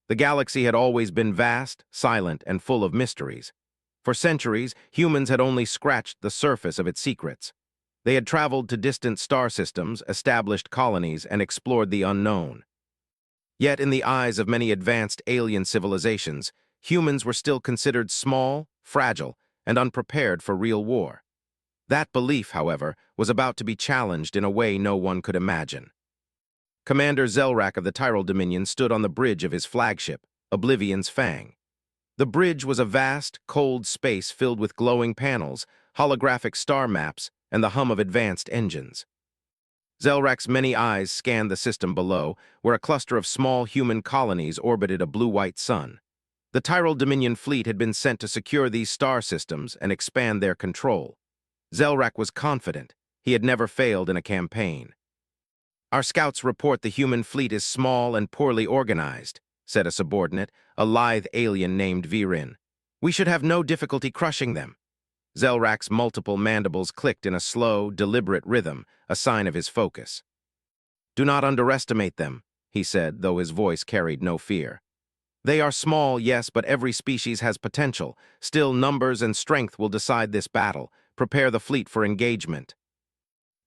The galaxy had always been vast, silent, and full of mysteries. For centuries, humans had only scratched the surface of its secrets. They had traveled to distant star systems, established colonies, and explored the unknown. Yet, in the eyes of many advanced alien civilizations, humans were still considered small, fragile, and unprepared for real war. That belief, however, was about to be challenged in a way no one could imagine. Commander Zelrak of the Tyrol Dominion stood on the bridge of his flagship, Oblivion's Fang. The bridge was a vast, cold space filled with glowing panels, holographic star maps, and the hum of advanced engines. Zelrak's many eyes scanned the system below, where a cluster of small human colonies orbited a blue-white sun. The Tyrol Dominion fleet had been sent to secure these star systems and expand their control. Zelrak was confident. He had never failed in a campaign. "Our scouts report the human fleet is small and poorly organized," said a subordinate, a lithe alien named Virin. "We should have no difficulty crushing them." Zelrak's multiple mandibles clicked in a slow, deliberate rhythm, a sign of his focus. "Do not underestimate them," he said, though his voice carried no fear. "They are small, yes, but every species has potential. Still, numbers and strength will decide this battle. Prepare the fleet for engagement."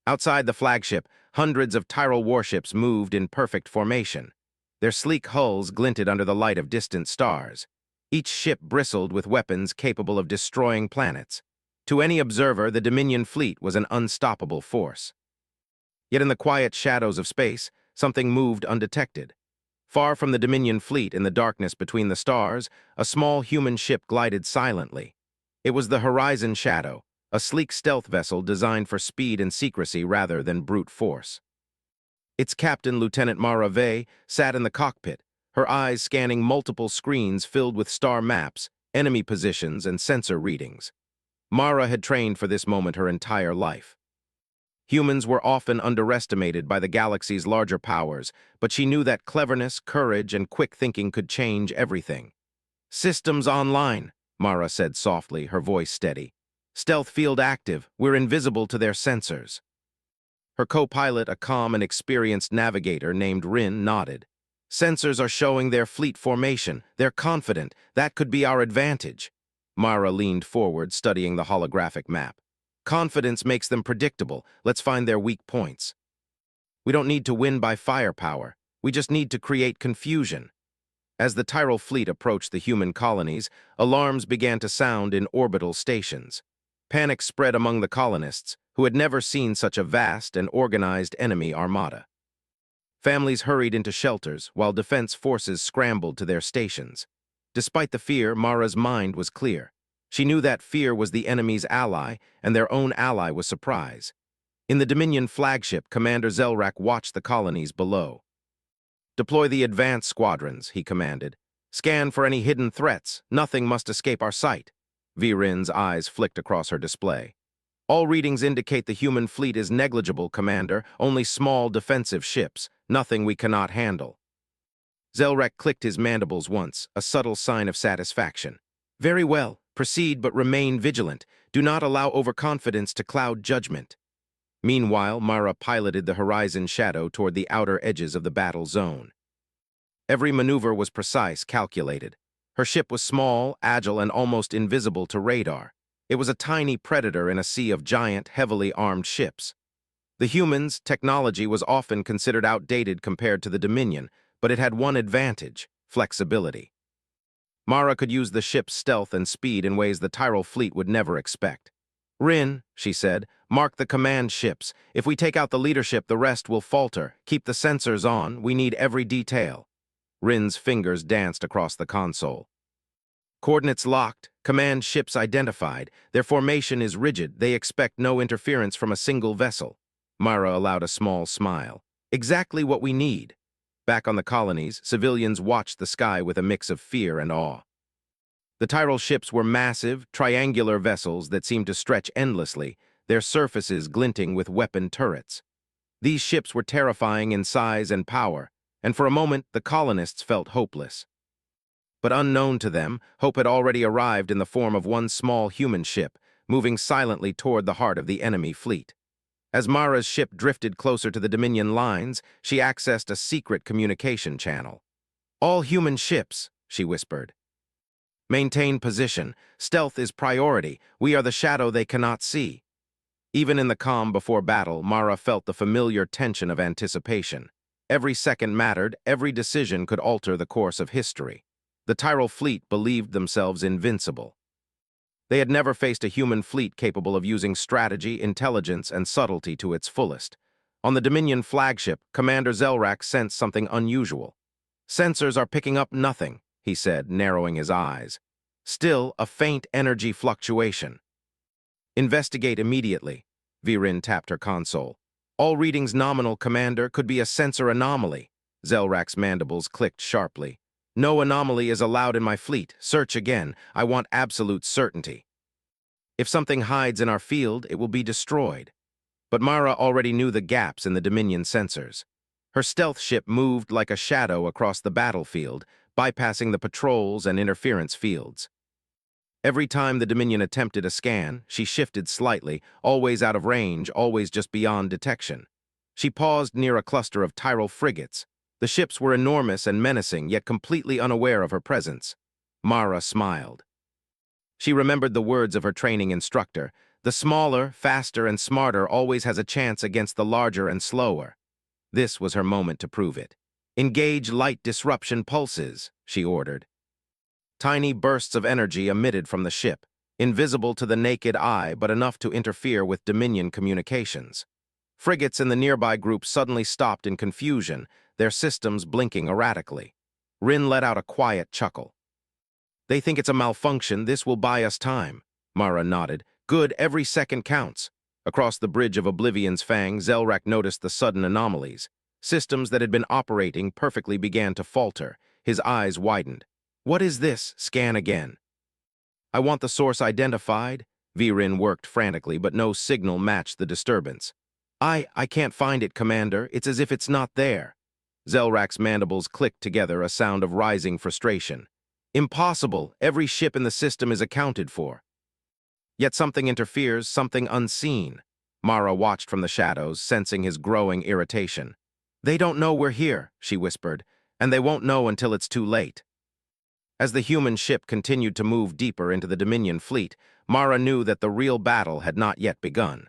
Outside the flagship, hundreds of Tyrol warships moved in perfect formation. Their sleek hulls glinted under the light of distant stars. Each ship bristled with weapons capable of destroying planets. To any observer, the Dominion fleet was an unstoppable force. Yet in the quiet shadows of space, something moved undetected. Far from the Dominion fleet in the darkness between the stars, a small human ship glided silently. It was the Horizon Shadow, a sleek stealth vessel designed for speed and secrecy rather than brute force. Its captain, Lieutenant Mara Vey, sat in the cockpit, her eyes scanning multiple screens filled with star maps, enemy positions, and sensor readings. Mara had trained for this moment her entire life. Humans were often underestimated by the galaxy's larger powers, but she knew that cleverness, courage, and quick thinking could change everything. "Systems online," Mara said softly, her voice steady. "Stealth field active. We're invisible to their sensors." Her co-pilot, a calm and experienced navigator named Rin, nodded. "Sensors are showing their fleet formation. They're confident. That could be our advantage." Mara leaned forward, studying the holographic map. "Confidence makes them predictable. Let's find their weak points. We don't need to win by firepower. We just need to create confusion." As the Tyrol fleet approached the human colonies, alarms began to sound in orbital stations. Panic spread among the colonists, who had never seen such a vast and organized enemy armada. Families hurried into shelters, while defense forces scrambled to their stations. Despite the fear, Mara's mind was clear. She knew that fear was the enemy's ally, and their own ally was surprise. In the Dominion flagship, Commander Zelrak watched the colonies below. "Deploy the advance squadrons," he commanded. "Scan for any hidden threats. Nothing must escape our sight." Virin's eyes flicked across her display. "All readings indicate the human fleet is negligible, Commander. Only small defensive ships. Nothing we cannot handle." Zelrak clicked his mandibles once, a subtle sign of satisfaction. "Very well. Proceed, but remain vigilant. Do not allow overconfidence to cloud judgment." Meanwhile, Mara piloted the Horizon Shadow toward the outer edges of the battle zone. Every maneuver was precise, calculated. Her ship was small, agile, and almost invisible to radar. It was a tiny predator in a sea of giant, heavily armed ships. The humans' technology was often considered outdated compared to the Dominion, but it had one advantage: flexibility. Mara could use the ship's stealth and speed in ways the Tyrol fleet would never expect. "Rin," she said, "mark the command ships. If we take out the leadership, the rest will falter. Keep the sensors on. We need every detail." Rin's fingers danced across the console. "Coordinates locked. Command ships identified. Their formation is rigid. They expect no interference from a single vessel." Mara allowed a small smile. "Exactly what we need." Back on the colonies, civilians watched the sky with a mix of fear and awe. The Tyrol ships were massive, triangular vessels that seemed to stretch endlessly, their surfaces glinting with weapon turrets. These ships were terrifying in size and power, and for a moment the colonists felt hopeless. But unknown to them, hope had already arrived in the form of one small human ship, moving silently toward the heart of the enemy fleet. As Mara's ship drifted closer to the Dominion lines, she accessed a secret communication channel. All human ships, she whispered. Maintain position. Stealth is priority. We are the shadow they cannot see. Even in the calm before battle, Mara felt the familiar tension of anticipation. Every second mattered, every decision could alter the course of history. The Tyrol fleet believed themselves invincible. They had never faced a human fleet capable of using strategy, intelligence, and subtlety to its fullest. On the Dominion flagship, Commander Zelrak sensed something unusual. "Sensors are picking up nothing," he said, narrowing his eyes. "Still, a faint energy fluctuation." "Investigate immediately." Virin tapped her console. "All readings nominal, Commander. Could be a sensor anomaly." Zelrak's mandibles clicked sharply. "No anomaly is allowed in my fleet. Search again. I want absolute certainty. If something hides in our field, it will be destroyed." But Mara already knew the gaps in the Dominion sensors. Her stealth ship moved like a shadow across the battlefield, bypassing the patrols and interference fields. Every time the Dominion attempted a scan, she shifted slightly, always out of range, always just beyond detection. She paused near a cluster of Tyrol frigates. The ships were enormous and menacing, yet completely unaware of her presence. Mara smiled. She remembered the words of her training instructor: "The smaller, faster, and smarter always has a chance against the larger and slower." This was her moment to prove it. "Engage light disruption pulses," she ordered. Tiny bursts of energy emitted from the ship, invisible to the naked eye but enough to interfere with Dominion communications. Frigates in the nearby group suddenly stopped in confusion, their systems blinking erratically. Rin let out a quiet chuckle. "They think it's a malfunction. This will buy us time." Mara nodded. "Good, every second counts." Across the bridge of Oblivion's Fang, Zelrak noticed the sudden anomalies. Systems that had been operating perfectly began to falter. His eyes widened. "What is this? Scan again." "I want the source identified." Virin worked frantically, but no signal matched the disturbance. I can't find it, Commander. It's as if it's not there." Zelrak's mandibles clicked together, a sound of rising frustration. "Impossible. Every ship in the system is accounted for." Yet something interferes, something unseen. Mara watched from the shadows, sensing his growing irritation. "They don't know we're here," she whispered, "and they won't know until it's too late." As the human ship continued to move deeper into the Dominion fleet, Mara knew that the real battle had not yet begun.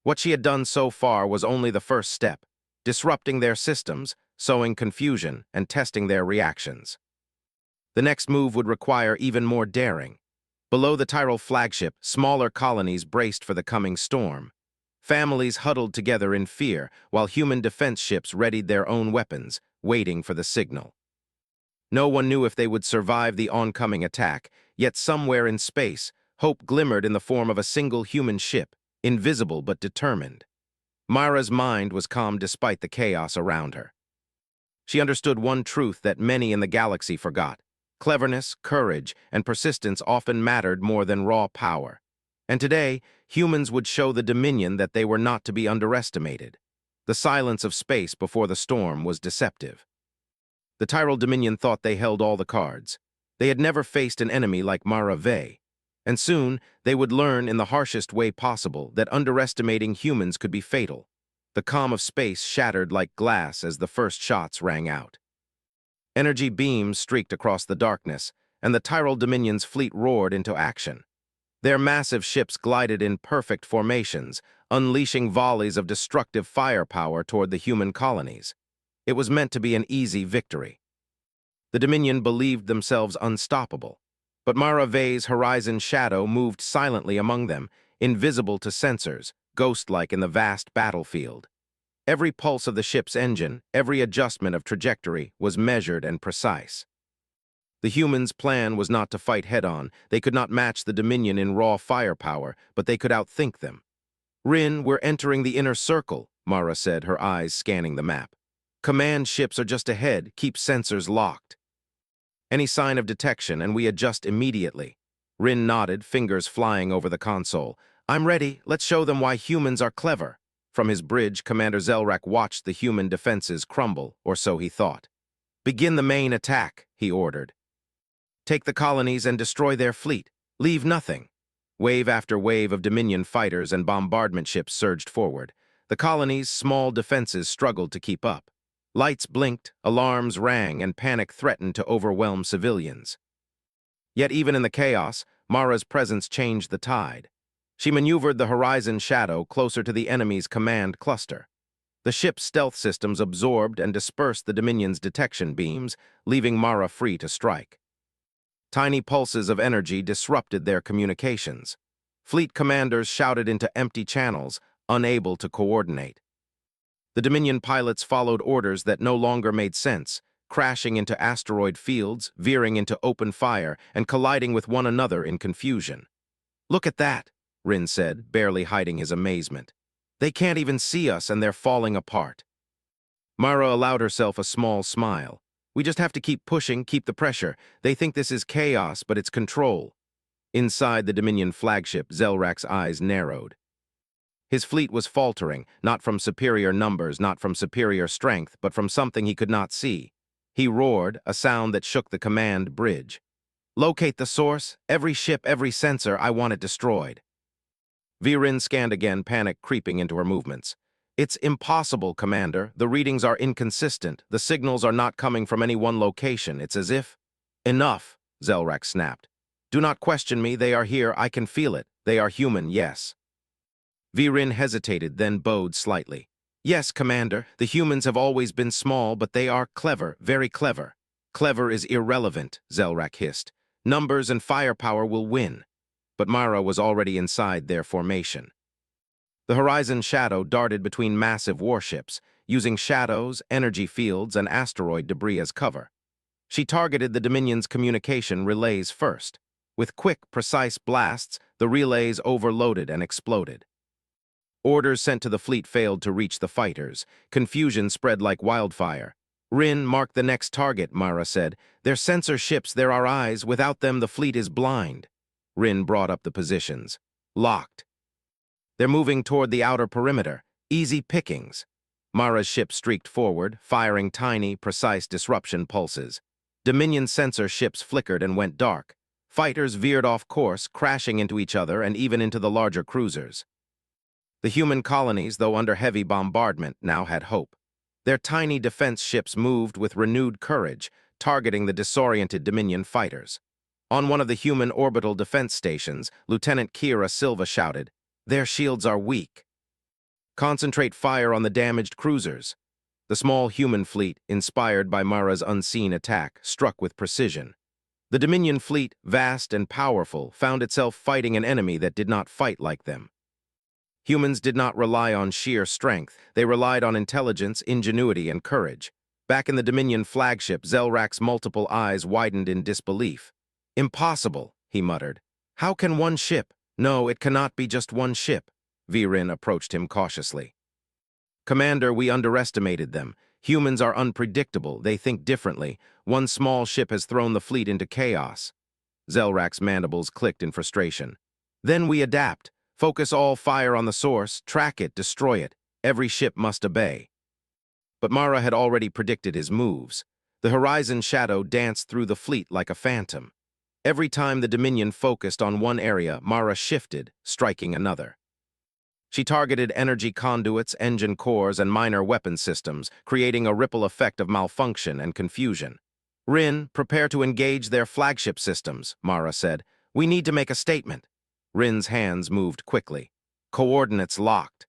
What she had done so far was only the first step, disrupting their systems, sowing confusion, and testing their reactions. The next move would require even more daring. Below the Tyrol flagship, smaller colonies braced for the coming storm. Families huddled together in fear, while human defense ships readied their own weapons, waiting for the signal. No one knew if they would survive the oncoming attack, yet somewhere in space, hope glimmered in the form of a single human ship, invisible but determined. Mara's mind was calm despite the chaos around her. She understood one truth that many in the galaxy forgot: cleverness, courage, and persistence often mattered more than raw power. And today, humans would show the Dominion that they were not to be underestimated. The silence of space before the storm was deceptive. The Tyrol Dominion thought they held all the cards. They had never faced an enemy like Mara Vey, and soon they would learn in the harshest way possible that underestimating humans could be fatal. The calm of space shattered like glass as the first shots rang out. Energy beams streaked across the darkness, and the Tyrol Dominion's fleet roared into action. Their massive ships glided in perfect formations, unleashing volleys of destructive firepower toward the human colonies. It was meant to be an easy victory. The Dominion believed themselves unstoppable, but Mara Vey's horizon shadow moved silently among them, invisible to sensors, ghost-like in the vast battlefield. Every pulse of the ship's engine, every adjustment of trajectory, was measured and precise. The humans' plan was not to fight head-on. They could not match the Dominion in raw firepower, but they could outthink them. "Rin, we're entering the inner circle," Mara said, her eyes scanning the map. "Command ships are just ahead. Keep sensors locked. Any sign of detection, and we adjust immediately." Rin nodded, fingers flying over the console. "I'm ready. Let's show them why humans are clever." From his bridge, Commander Zelrak watched the human defenses crumble, or so he thought. "Begin the main attack," he ordered. "Take the colonies and destroy their fleet. Leave nothing." Wave after wave of Dominion fighters and bombardment ships surged forward. The colonies' small defenses struggled to keep up. Lights blinked, alarms rang, and panic threatened to overwhelm civilians. Yet even in the chaos, Mara's presence changed the tide. She maneuvered the Horizon Shadow closer to the enemy's command cluster. The ship's stealth systems absorbed and dispersed the Dominion's detection beams, leaving Mara free to strike. Tiny pulses of energy disrupted their communications. Fleet commanders shouted into empty channels, unable to coordinate. The Dominion pilots followed orders that no longer made sense, crashing into asteroid fields, veering into open fire, and colliding with one another in confusion. "Look at that," Rin said, barely hiding his amazement. "They can't even see us and they're falling apart." Mara allowed herself a small smile. "We just have to keep pushing, keep the pressure. They think this is chaos, but it's control." Inside the Dominion flagship, Zelrak's eyes narrowed. His fleet was faltering, not from superior numbers, not from superior strength, but from something he could not see. He roared, a sound that shook the command bridge. "Locate the source. Every ship, every sensor, I want it destroyed." Viren scanned again, panic creeping into her movements. "It's impossible, Commander. The readings are inconsistent. The signals are not coming from any one location. It's as if—" "Enough," Zelrak snapped. "Do not question me. They are here. I can feel it. They are human, yes." Viren hesitated, then bowed slightly. "Yes, Commander, the humans have always been small, but they are clever, very clever." "Clever is irrelevant," Zelrak hissed. "Numbers and firepower will win." But Mara was already inside their formation. The Horizon Shadow darted between massive warships, using shadows, energy fields, and asteroid debris as cover. She targeted the Dominion's communication relays first. With quick, precise blasts, the relays overloaded and exploded. Orders sent to the fleet failed to reach the fighters. Confusion spread like wildfire. "Rin, mark the next target," Mara said. "They're sensor ships, they're our eyes. Without them, the fleet is blind." Rin brought up the positions. "Locked. They're moving toward the outer perimeter. Easy pickings." Mara's ship streaked forward, firing tiny, precise disruption pulses. Dominion sensor ships flickered and went dark. Fighters veered off course, crashing into each other and even into the larger cruisers. The human colonies, though under heavy bombardment, now had hope. Their tiny defense ships moved with renewed courage, targeting the disoriented Dominion fighters. On one of the human orbital defense stations, Lieutenant Kira Silva shouted, "Their shields are weak. Concentrate fire on the damaged cruisers." The small human fleet, inspired by Mara's unseen attack, struck with precision. The Dominion fleet, vast and powerful, found itself fighting an enemy that did not fight like them. Humans did not rely on sheer strength. They relied on intelligence, ingenuity, and courage. Back in the Dominion flagship, Zelrak's multiple eyes widened in disbelief. "Impossible," he muttered. "How can one ship—" "No, it cannot be just one ship." Viren approached him cautiously. "Commander, we underestimated them. Humans are unpredictable. They think differently. One small ship has thrown the fleet into chaos." Zelrak's mandibles clicked in frustration. "Then we adapt. Focus all fire on the source, track it, destroy it. Every ship must obey." But Mara had already predicted his moves. The Horizon Shadow danced through the fleet like a phantom. Every time the Dominion focused on one area, Mara shifted, striking another. She targeted energy conduits, engine cores, and minor weapon systems, creating a ripple effect of malfunction and confusion. "Rin, prepare to engage their flagship systems," Mara said. "We need to make a statement." Rin's hands moved quickly. "Coordinates locked."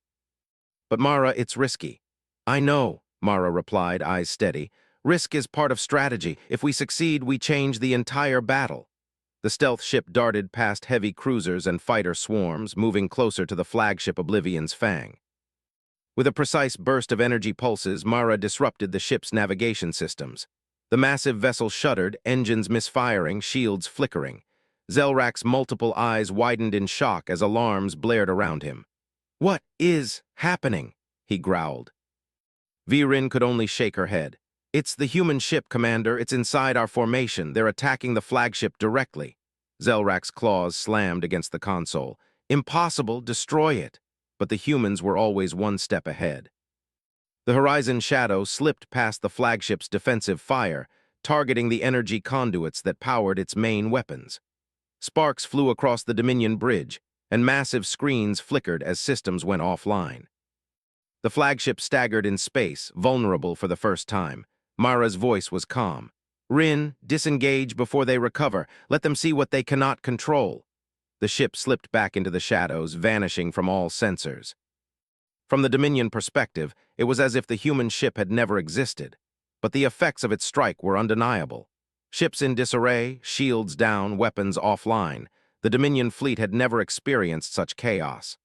"But Mara, it's risky." "I know," Mara replied, eyes steady. "Risk is part of strategy. If we succeed, we change the entire battle." The stealth ship darted past heavy cruisers and fighter swarms, moving closer to the flagship Oblivion's Fang. With a precise burst of energy pulses, Mara disrupted the ship's navigation systems. The massive vessel shuddered, engines misfiring, shields flickering. Zelrak's multiple eyes widened in shock as alarms blared around him. "What is happening?" he growled. Viren could only shake her head. "It's the human ship, Commander. It's inside our formation. They're attacking the flagship directly." Zelrak's claws slammed against the console. "Impossible. Destroy it." But the humans were always one step ahead. The Horizon Shadow slipped past the flagship's defensive fire, targeting the energy conduits that powered its main weapons. Sparks flew across the Dominion bridge, and massive screens flickered as systems went offline. The flagship staggered in space, vulnerable for the first time. Mara's voice was calm. Rin, disengage before they recover. Let them see what they cannot control. The ship slipped back into the shadows, vanishing from all sensors. From the Dominion perspective, it was as if the human ship had never existed. But the effects of its strike were undeniable. Ships in disarray, shields down, weapons offline. The Dominion fleet had never experienced such chaos.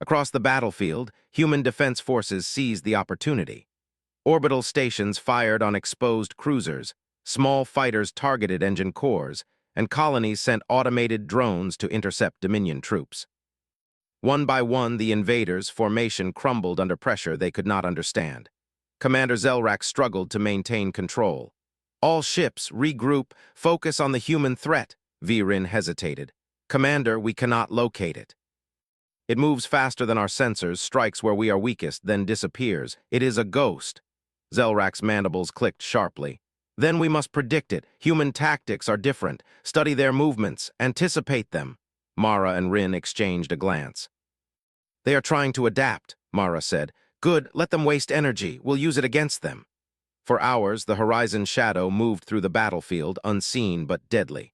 Across the battlefield, human defense forces seized the opportunity. Orbital stations fired on exposed cruisers, small fighters targeted engine cores, and colonies sent automated drones to intercept Dominion troops. One by one, the invaders' formation crumbled under pressure they could not understand. Commander Zelrak struggled to maintain control. All ships, regroup, focus on the human threat, Virin hesitated. Commander, we cannot locate it. It moves faster than our sensors, strikes where we are weakest, then disappears. It is a ghost. Zelrak's mandibles clicked sharply. Then we must predict it. Human tactics are different. Study their movements. Anticipate them. Mara and Rin exchanged a glance. They are trying to adapt, Mara said. Good, let them waste energy. We'll use it against them. For hours, the horizon shadow moved through the battlefield, unseen but deadly.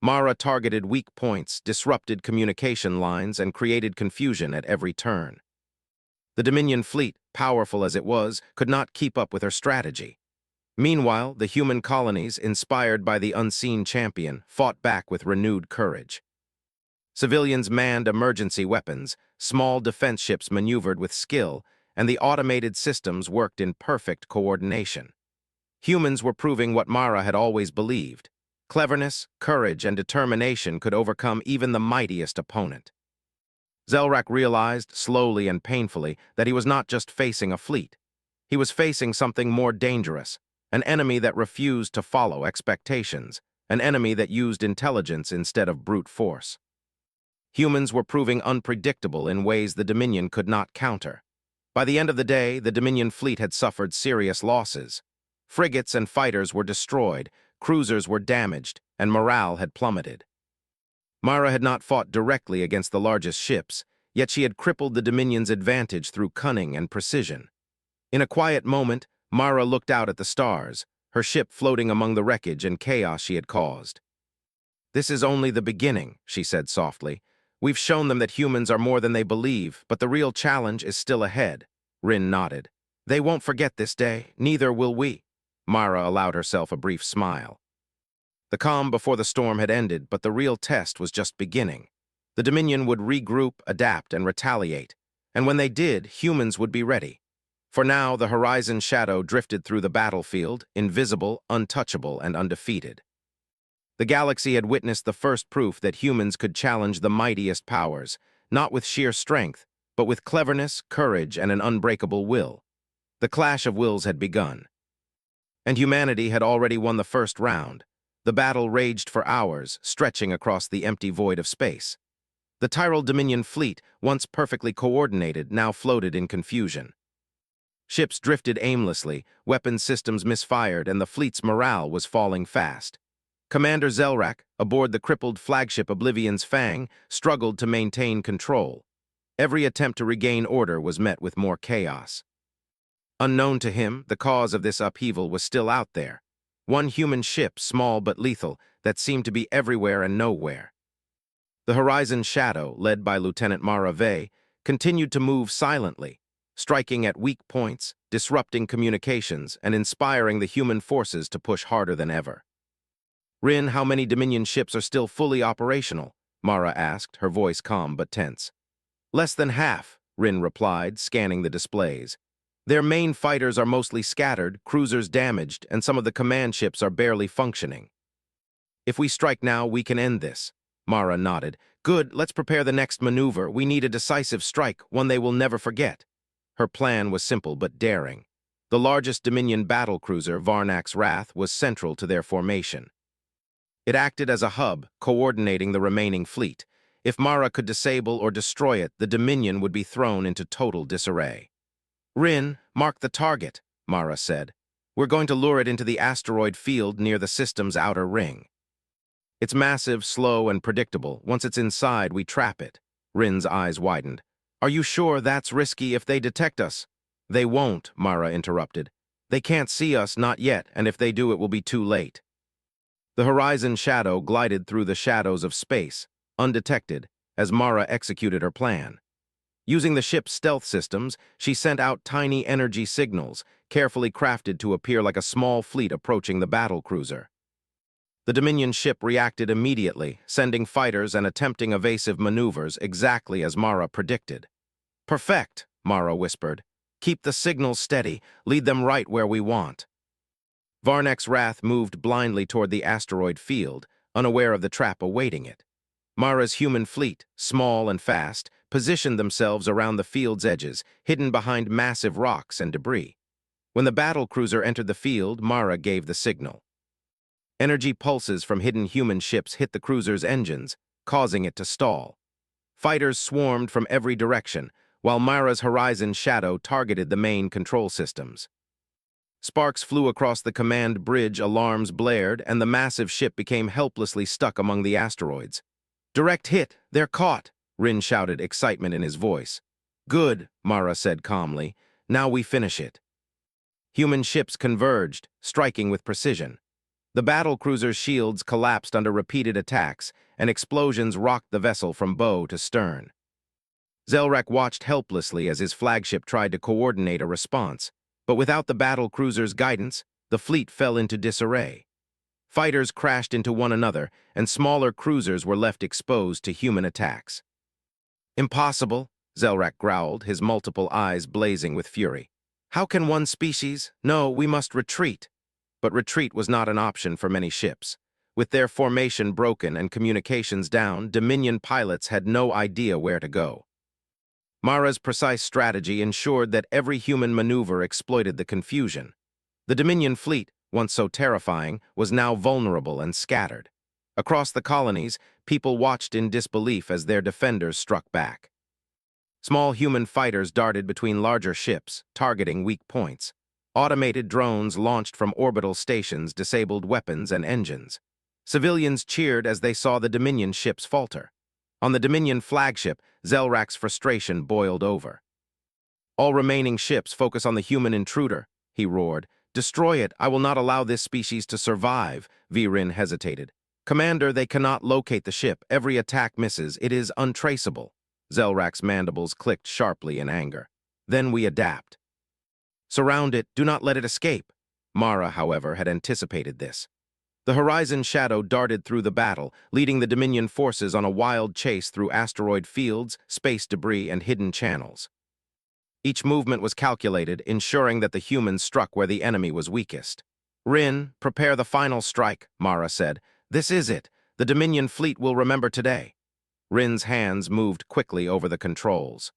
Mara targeted weak points, disrupted communication lines, and created confusion at every turn. The Dominion fleet, powerful as it was, could not keep up with her strategy. Meanwhile, the human colonies, inspired by the unseen champion, fought back with renewed courage. Civilians manned emergency weapons, small defense ships maneuvered with skill, and the automated systems worked in perfect coordination. Humans were proving what Mara had always believed. Cleverness, courage, and determination could overcome even the mightiest opponent. Zelrak realized, slowly and painfully, that he was not just facing a fleet. He was facing something more dangerous, an enemy that refused to follow expectations, an enemy that used intelligence instead of brute force. Humans were proving unpredictable in ways the Dominion could not counter. By the end of the day, the Dominion fleet had suffered serious losses. Frigates and fighters were destroyed, cruisers were damaged, and morale had plummeted. Mara had not fought directly against the largest ships, yet she had crippled the Dominion's advantage through cunning and precision. In a quiet moment, Mara looked out at the stars, her ship floating among the wreckage and chaos she had caused. This is only the beginning, she said softly. We've shown them that humans are more than they believe, but the real challenge is still ahead. Rin nodded. They won't forget this day, neither will we. Mara allowed herself a brief smile. The calm before the storm had ended, but the real test was just beginning. The Dominion would regroup, adapt, and retaliate, and when they did, humans would be ready. For now, the horizon shadow drifted through the battlefield, invisible, untouchable, and undefeated. The galaxy had witnessed the first proof that humans could challenge the mightiest powers, not with sheer strength, but with cleverness, courage, and an unbreakable will. The clash of wills had begun. And humanity had already won the first round. The battle raged for hours, stretching across the empty void of space. The Tyrol Dominion fleet, once perfectly coordinated, now floated in confusion. Ships drifted aimlessly, weapon systems misfired, and the fleet's morale was falling fast. Commander Zelrak, aboard the crippled flagship Oblivion's Fang, struggled to maintain control. Every attempt to regain order was met with more chaos. Unknown to him, the cause of this upheaval was still out there. One human ship, small but lethal, that seemed to be everywhere and nowhere. The horizon shadow, led by Lieutenant Mara Vey, continued to move silently, striking at weak points, disrupting communications, and inspiring the human forces to push harder than ever. Rin, how many Dominion ships are still fully operational? Mara asked, her voice calm but tense. Less than half, Rin replied, scanning the displays. Their main fighters are mostly scattered, cruisers damaged, and some of the command ships are barely functioning. If we strike now, we can end this. Mara nodded. Good, let's prepare the next maneuver. We need a decisive strike, one they will never forget. Her plan was simple but daring. The largest Dominion battlecruiser, Varnak's Wrath, was central to their formation. It acted as a hub, coordinating the remaining fleet. If Mara could disable or destroy it, the Dominion would be thrown into total disarray. Rin, mark the target, Mara said. We're going to lure it into the asteroid field near the system's outer ring. It's massive, slow, and predictable. Once it's inside, we trap it. Rin's eyes widened. Are you sure that's risky if they detect us? They won't, Mara interrupted. They can't see us, not yet, and if they do, it will be too late. The horizon shadow glided through the shadows of space, undetected, as Mara executed her plan. Using the ship's stealth systems, she sent out tiny energy signals, carefully crafted to appear like a small fleet approaching the battle cruiser. The Dominion ship reacted immediately, sending fighters and attempting evasive maneuvers exactly as Mara predicted. Perfect, Mara whispered. Keep the signals steady, lead them right where we want. Varnek's wrath moved blindly toward the asteroid field, unaware of the trap awaiting it. Mara's human fleet, small and fast, positioned themselves around the field's edges, hidden behind massive rocks and debris. When the battle cruiser entered the field, Mara gave the signal. Energy pulses from hidden human ships hit the cruiser's engines, causing it to stall. Fighters swarmed from every direction, while Mara's horizon shadow targeted the main control systems. Sparks flew across the command bridge, alarms blared, and the massive ship became helplessly stuck among the asteroids. Direct hit! They're caught! Rin shouted, excitement in his voice. Good, Mara said calmly. Now we finish it. Human ships converged, striking with precision. The battle cruiser's shields collapsed under repeated attacks, and explosions rocked the vessel from bow to stern. Zelrak watched helplessly as his flagship tried to coordinate a response, but without the battle cruiser's guidance, the fleet fell into disarray. Fighters crashed into one another, and smaller cruisers were left exposed to human attacks. Impossible, Zelrak growled, his multiple eyes blazing with fury. How can one species? No, we must retreat. But retreat was not an option for many ships. With their formation broken and communications down, Dominion pilots had no idea where to go. Mara's precise strategy ensured that every human maneuver exploited the confusion. The Dominion fleet, once so terrifying, was now vulnerable and scattered. Across the colonies, people watched in disbelief as their defenders struck back. Small human fighters darted between larger ships, targeting weak points. Automated drones launched from orbital stations disabled weapons and engines. Civilians cheered as they saw the Dominion ships falter. On the Dominion flagship, Zelrak's frustration boiled over. All remaining ships focus on the human intruder, he roared. Destroy it, I will not allow this species to survive, Virin hesitated. Commander, they cannot locate the ship. Every attack misses. It is untraceable. Zelrak's mandibles clicked sharply in anger. Then we adapt. Surround it, do not let it escape. Mara, however, had anticipated this. The horizon shadow darted through the battle, leading the Dominion forces on a wild chase through asteroid fields, space debris, and hidden channels. Each movement was calculated, ensuring that the humans struck where the enemy was weakest. Rin, prepare the final strike, Mara said. This is it. The Dominion fleet will remember today. Rin's hands moved quickly over the controls.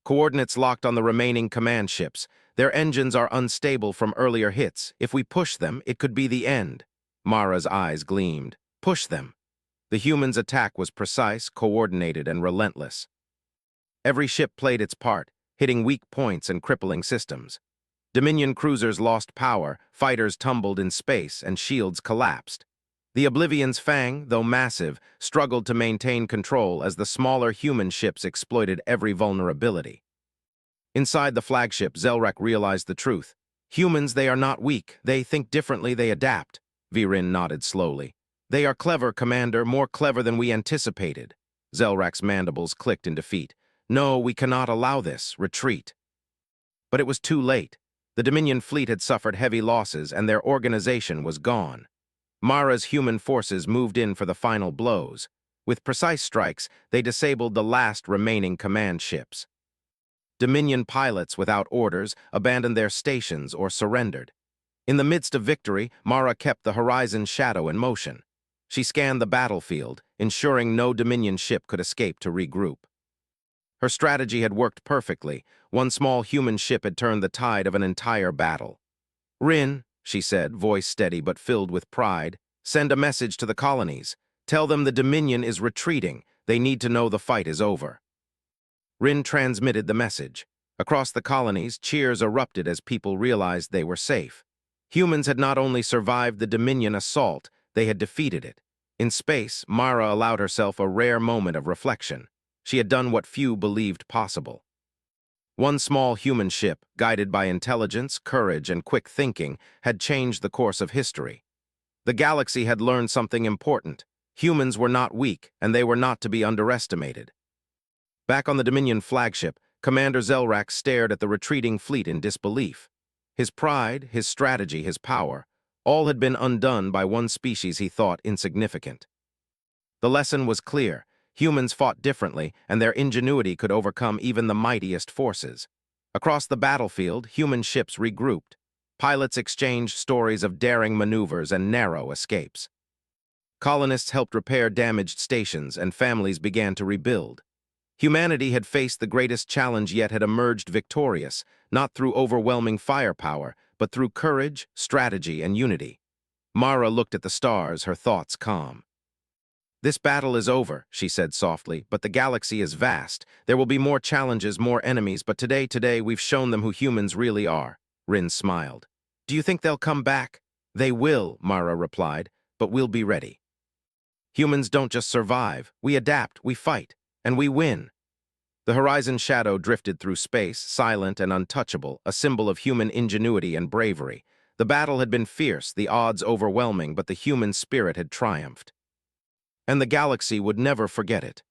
Coordinates locked on the remaining command ships. Their engines are unstable from earlier hits. If we push them, it could be the end. Mara's eyes gleamed. Push them. The humans' attack was precise, coordinated, and relentless. Every ship played its part, hitting weak points and crippling systems. Dominion cruisers lost power, fighters tumbled in space, and shields collapsed. The Oblivion's Fang, though massive, struggled to maintain control as the smaller human ships exploited every vulnerability. Inside the flagship, Zelrak realized the truth. Humans, they are not weak. They think differently, they adapt. Virin nodded slowly. They are clever, Commander, more clever than we anticipated. Zelrak's mandibles clicked in defeat. No, we cannot allow this. Retreat. But it was too late. The Dominion fleet had suffered heavy losses, and their organization was gone. Mara's human forces moved in for the final blows. With precise strikes, they disabled the last remaining command ships. Dominion pilots, without orders, abandoned their stations or surrendered. In the midst of victory, Mara kept the horizon shadow in motion. She scanned the battlefield, ensuring no Dominion ship could escape to regroup. Her strategy had worked perfectly. One small human ship had turned the tide of an entire battle. Rin, she said, voice steady but filled with pride, send a message to the colonies. Tell them the Dominion is retreating. They need to know the fight is over. Rin transmitted the message. Across the colonies, cheers erupted as people realized they were safe. Humans had not only survived the Dominion assault, they had defeated it. In space, Mara allowed herself a rare moment of reflection. She had done what few believed possible. One small human ship, guided by intelligence, courage, and quick thinking, had changed the course of history. The galaxy had learned something important. Humans were not weak, and they were not to be underestimated. Back on the Dominion flagship, Commander Zelrak stared at the retreating fleet in disbelief. His pride, his strategy, his power, all had been undone by one species he thought insignificant. The lesson was clear. Humans fought differently, and their ingenuity could overcome even the mightiest forces. Across the battlefield, human ships regrouped. Pilots exchanged stories of daring maneuvers and narrow escapes. Colonists helped repair damaged stations, and families began to rebuild. Humanity had faced the greatest challenge yet had emerged victorious, not through overwhelming firepower, but through courage, strategy, and unity. Mara looked at the stars, her thoughts calm. "This battle is over," she said softly, "but the galaxy is vast. There will be more challenges, more enemies, but today we've shown them who humans really are." Rin smiled. "Do you think they'll come back?" "They will," Mara replied, "but we'll be ready. Humans don't just survive. We adapt, we fight, and we win." The horizon shadow drifted through space, silent and untouchable, a symbol of human ingenuity and bravery. The battle had been fierce, the odds overwhelming, but the human spirit had triumphed. And the galaxy would never forget it.